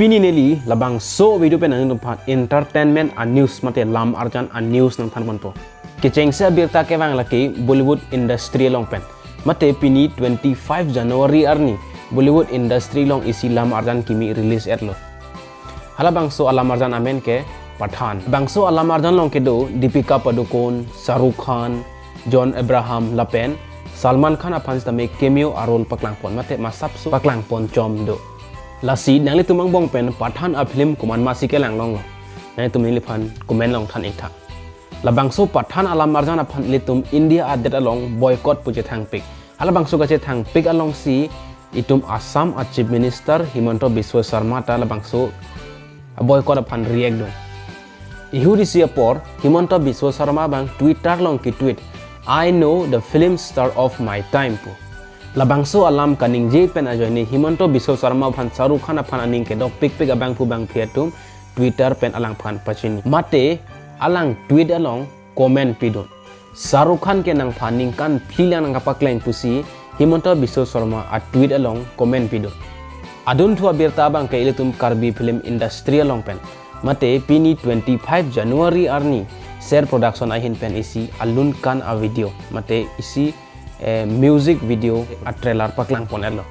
Pinineli labang so video penang numpan entertainment and news mate lam arjan and news nang pan po. Keceng sa birta ke wang laki Bollywood industry long pen. Mate pini 25 January arni Bollywood industry long isi lam arjan kimi release erlo. Hala bangso alam arjan amen ke Pathan. Bangso alam arjan long ke do Deepika Padukone, Shahrukh Khan, John Abraham lapen, Salman Khan apan stame cameo arol paklang pon mate masap so paklang pon chom do. Lasi nang li tumang bong pen Pathan a film kuman masih ke lang long lo. Nang tum ni pan komen long than ikta. Labangso Pathan alam arjan apan li tum India adet along boycott puje thang pik. Hala bangso ka che thang pik along si itum Assam a Chief Minister Himanta Biswa Sarma ta labangso boycott apan react do. Ihu di sia por Himanta Biswa Sarma bang Twitter long ki tweet I know the film star of my time po. Labangso alam kaning je pen ajoy ni Himanta Biswa Sarma phan Shahrukh Khan aphan aning ke dok pik pik abang pu bang phiatum Twitter pen alang phan pachini mate alang tweet along comment pidon Shahrukh Khan ke nang phaning kan philang nang kapaklain pusi Himanta Biswa Sarma a tweet along comment pidon adun thua birta bang ke iletum karbi film industry along pen mate pini 25 January arni share production ahin pen isi alun kan a video mate isi music video a trailer paklang pon erlo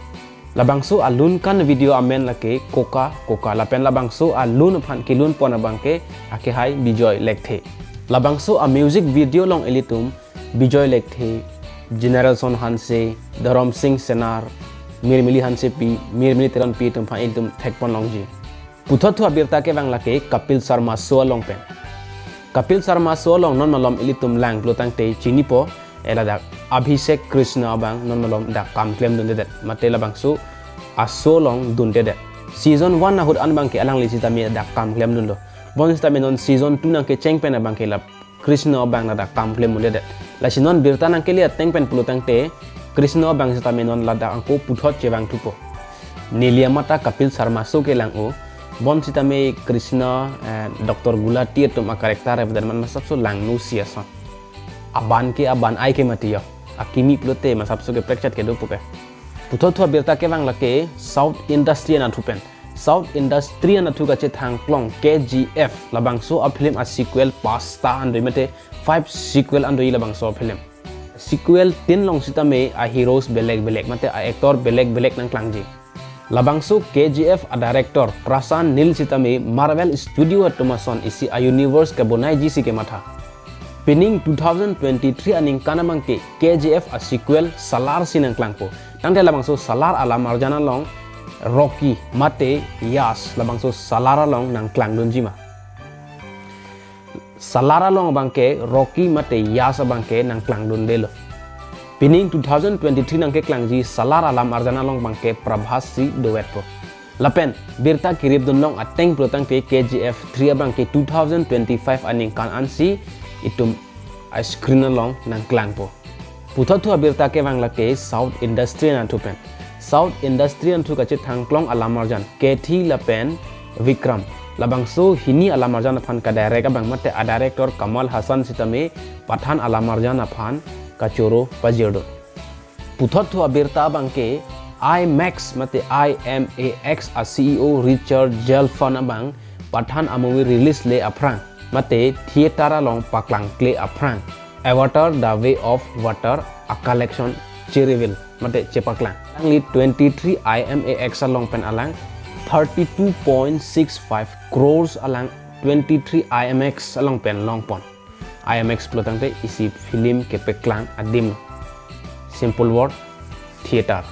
labangso alun kan video amen lake KoKa lapen labangso alun phan kilun pon abangke ake hai bijoy lekthe labangso a music video long elitum bijoy lekthe generation hanse dharam singh senar mirmili hanse pi mirmili teran pi tum phan elitum thek pon longji puthothu abirta ke bang lake Kapil Sharma show long pen Kapil Sharma show long non malom elitum lang plotang te chinipo eladak Abhishek Krishna bang non malom dak kam claim dun dedet matela bang so aso long dun dedet season 1 na hud an bang ke alang li sita mi dak kam claim dun do bon sita non season 2 nang ke cheng pen bang ke la Krishna bang na dak kam claim dun dedet la sinon birta nang ke li teng pen pulutang te Krishna bang sita non la dak angko puthot che bang tupo nilia mata Kapil Sharma so ke lang o bon sita me Krishna Dr Gulati tum a karakter evan man masap so lang nu siasa aban ke aban ai ke matiya akimi plote masap so ke prekchat ke do pupe puthot thua birta ke bang lake South Industry na thupen South Industry na thu ka che thang klong KGF labang so a film a sequel pasta and mate 5 sequel and labang so film sequel 10 long sita me a heroes belek mate a actor belek nang klangji labang so KGF a director Prasan Nil sita me Marvel Studio Tomason isi a universe ke bonai ji si ke matha Pining 2023 aning kanamang ke KGF a sequel Salar sinang klangpo nang de labang so Salar alam arjana long Rocky mate Yas labang so Salara long nang klang donjima Salara long bangke Rocky mate Yas bangke nang klang don delo Pining 2023 nang ke klangji Salar alam arjana long bangke Prabhas si duet po lapen birta kirib don long ateng protang ke KGF 3 bangke 2025 aning kan ansi itum a screen along nang klang po puthothu abirta ke bang lake South Industry na thupen South Industry an thu ka che thangklong alamarjan kethi lapen Vikram labangso hini alamarjan phan ka direct bang mate a director Kamal Hassan sitame Pathan alamarjan phan ka choro pajirdo puthothu abirta bang ke IMAX mate IMAX a CEO Richard Gelfand bang Pathan a movie release le aprang mate theater along paklang clay aprang Avatar The Way of Water a collection cherryville mate chepaklang angli 23 IMAX along pen alang 32.65 crores alang 23 IMAX along pen long pon IMAX plotang te isi film ke peklang adim simple word theater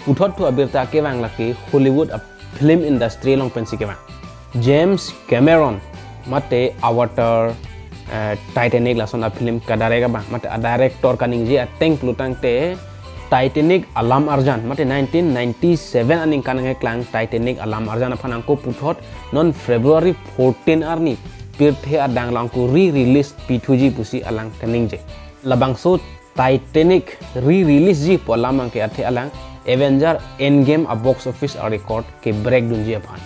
uthot thu abirta ke bang laki Hollywood a film industry long pen si ke bang James Cameron mate Avatar Titanic lason a film ka darega bang mate a director kaning je ateng plutang te Titanic alam arjan mate 1997 aning kanang klang Titanic alam arjan phanang ko puthot non February 14 arni pirthe adang lang ko re-release p2g pusi alang kaning je labang so Titanic re-release ji polamang ke athe alang Avenger Endgame a box office a record ke break dunji aphan